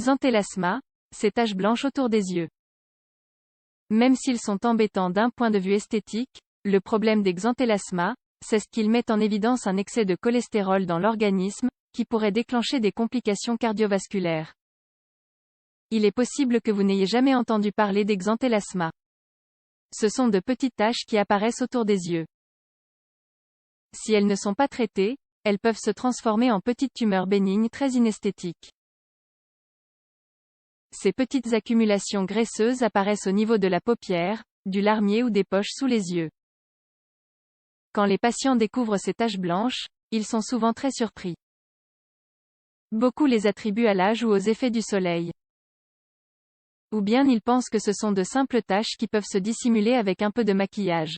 Xanthelasma, ces taches blanches autour des yeux. Même s'ils sont embêtants d'un point de vue esthétique, le problème des xanthelasma, c'est ce qu'ils mettent en évidence un excès de cholestérol dans l'organisme, qui pourrait déclencher des complications cardiovasculaires. Il est possible que vous n'ayez jamais entendu parler des xanthelasma. Ce sont de petites taches qui apparaissent autour des yeux. Si elles ne sont pas traitées, elles peuvent se transformer en petites tumeurs bénignes très inesthétiques. Ces petites accumulations graisseuses apparaissent au niveau de la paupière, du larmier ou des poches sous les yeux. Quand les patients découvrent ces taches blanches, ils sont souvent très surpris. Beaucoup les attribuent à l'âge ou aux effets du soleil. Ou bien ils pensent que ce sont de simples taches qui peuvent se dissimuler avec un peu de maquillage.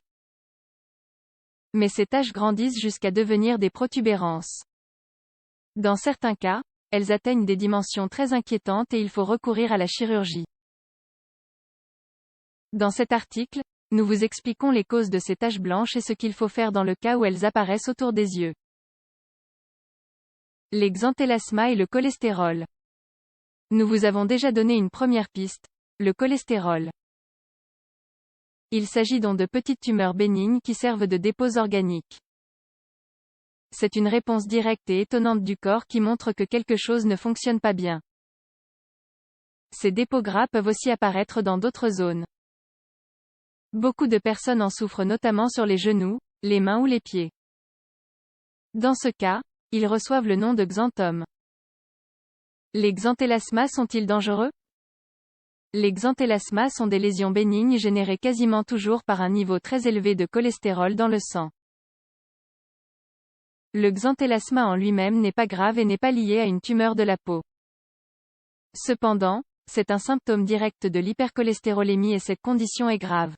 Mais ces taches grandissent jusqu'à devenir des protubérances. Dans certains cas, elles atteignent des dimensions très inquiétantes et il faut recourir à la chirurgie. Dans cet article, nous vous expliquons les causes de ces taches blanches et ce qu'il faut faire dans le cas où elles apparaissent autour des yeux. Les xanthelasma et le cholestérol. Nous vous avons déjà donné une première piste, le cholestérol. Il s'agit donc de petites tumeurs bénignes qui servent de dépôts organiques. C'est une réponse directe et étonnante du corps qui montre que quelque chose ne fonctionne pas bien. Ces dépôts gras peuvent aussi apparaître dans d'autres zones. Beaucoup de personnes en souffrent notamment sur les genoux, les mains ou les pieds. Dans ce cas, ils reçoivent le nom de xanthomes. Les xanthelasma sont-ils dangereux? Les xanthelasma sont des lésions bénignes générées quasiment toujours par un niveau très élevé de cholestérol dans le sang. Le xanthelasma en lui-même n'est pas grave et n'est pas lié à une tumeur de la peau. Cependant, c'est un symptôme direct de l'hypercholestérolémie et cette condition est grave.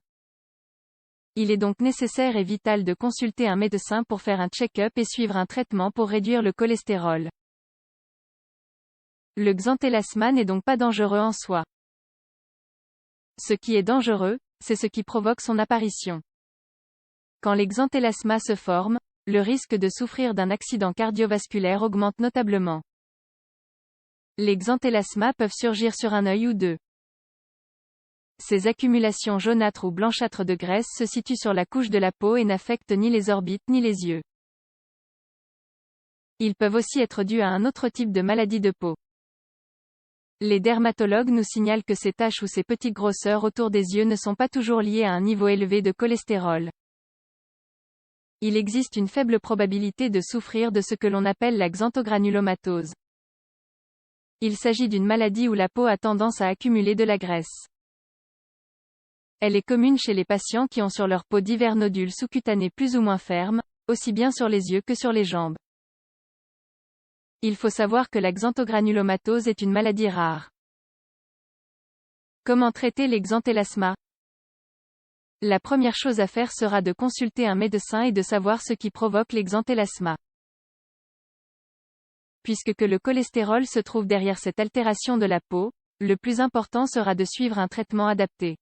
Il est donc nécessaire et vital de consulter un médecin pour faire un check-up et suivre un traitement pour réduire le cholestérol. Le xanthelasma n'est donc pas dangereux en soi. Ce qui est dangereux, c'est ce qui provoque son apparition. Quand les xanthelasma se forment, le risque de souffrir d'un accident cardiovasculaire augmente notablement. Les xanthelasma peuvent surgir sur un œil ou deux. Ces accumulations jaunâtres ou blanchâtres de graisse se situent sur la couche de la peau et n'affectent ni les orbites ni les yeux. Ils peuvent aussi être dus à un autre type de maladie de peau. Les dermatologues nous signalent que ces taches ou ces petites grosseurs autour des yeux ne sont pas toujours liées à un niveau élevé de cholestérol. Il existe une faible probabilité de souffrir de ce que l'on appelle la xanthogranulomatose. Il s'agit d'une maladie où la peau a tendance à accumuler de la graisse. Elle est commune chez les patients qui ont sur leur peau divers nodules sous-cutanés plus ou moins fermes, aussi bien sur les yeux que sur les jambes. Il faut savoir que la xanthogranulomatose est une maladie rare. Comment traiter les xanthelasma? La première chose à faire sera de consulter un médecin et de savoir ce qui provoque les xanthelasma. Puisque le cholestérol se trouve derrière cette altération de la peau, le plus important sera de suivre un traitement adapté.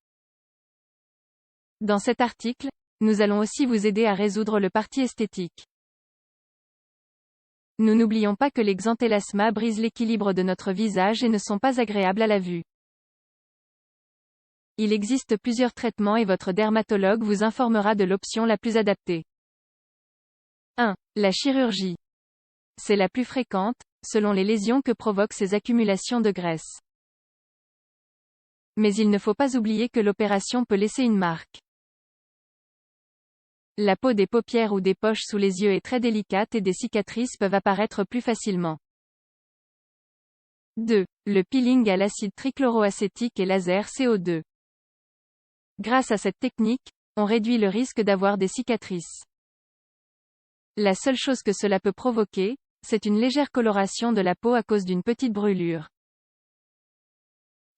Dans cet article, nous allons aussi vous aider à résoudre le parti esthétique. Nous n'oublions pas que les xanthelasma brisent l'équilibre de notre visage et ne sont pas agréables à la vue. Il existe plusieurs traitements et votre dermatologue vous informera de l'option la plus adaptée. 1. La chirurgie. C'est la plus fréquente, selon les lésions que provoquent ces accumulations de graisse. Mais il ne faut pas oublier que l'opération peut laisser une marque. La peau des paupières ou des poches sous les yeux est très délicate et des cicatrices peuvent apparaître plus facilement. 2. Le peeling à l'acide trichloroacétique et laser CO2. Grâce à cette technique, on réduit le risque d'avoir des cicatrices. La seule chose que cela peut provoquer, c'est une légère coloration de la peau à cause d'une petite brûlure.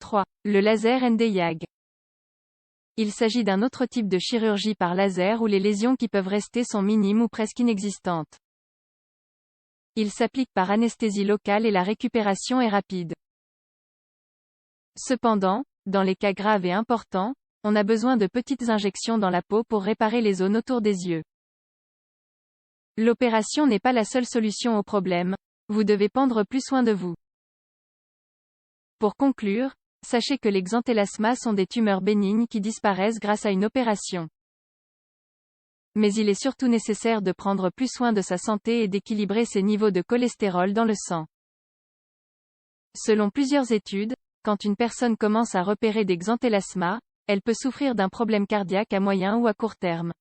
3. Le laser Nd:YAG. Il s'agit d'un autre type de chirurgie par laser où les lésions qui peuvent rester sont minimes ou presque inexistantes. Il s'applique par anesthésie locale et la récupération est rapide. Cependant, dans les cas graves et importants, on a besoin de petites injections dans la peau pour réparer les zones autour des yeux. L'opération n'est pas la seule solution au problème, vous devez prendre plus soin de vous. Pour conclure, sachez que les xanthelasmas sont des tumeurs bénignes qui disparaissent grâce à une opération. Mais il est surtout nécessaire de prendre plus soin de sa santé et d'équilibrer ses niveaux de cholestérol dans le sang. Selon plusieurs études, quand une personne commence à repérer des xanthelasmas, elle peut souffrir d'un problème cardiaque à moyen ou à court terme.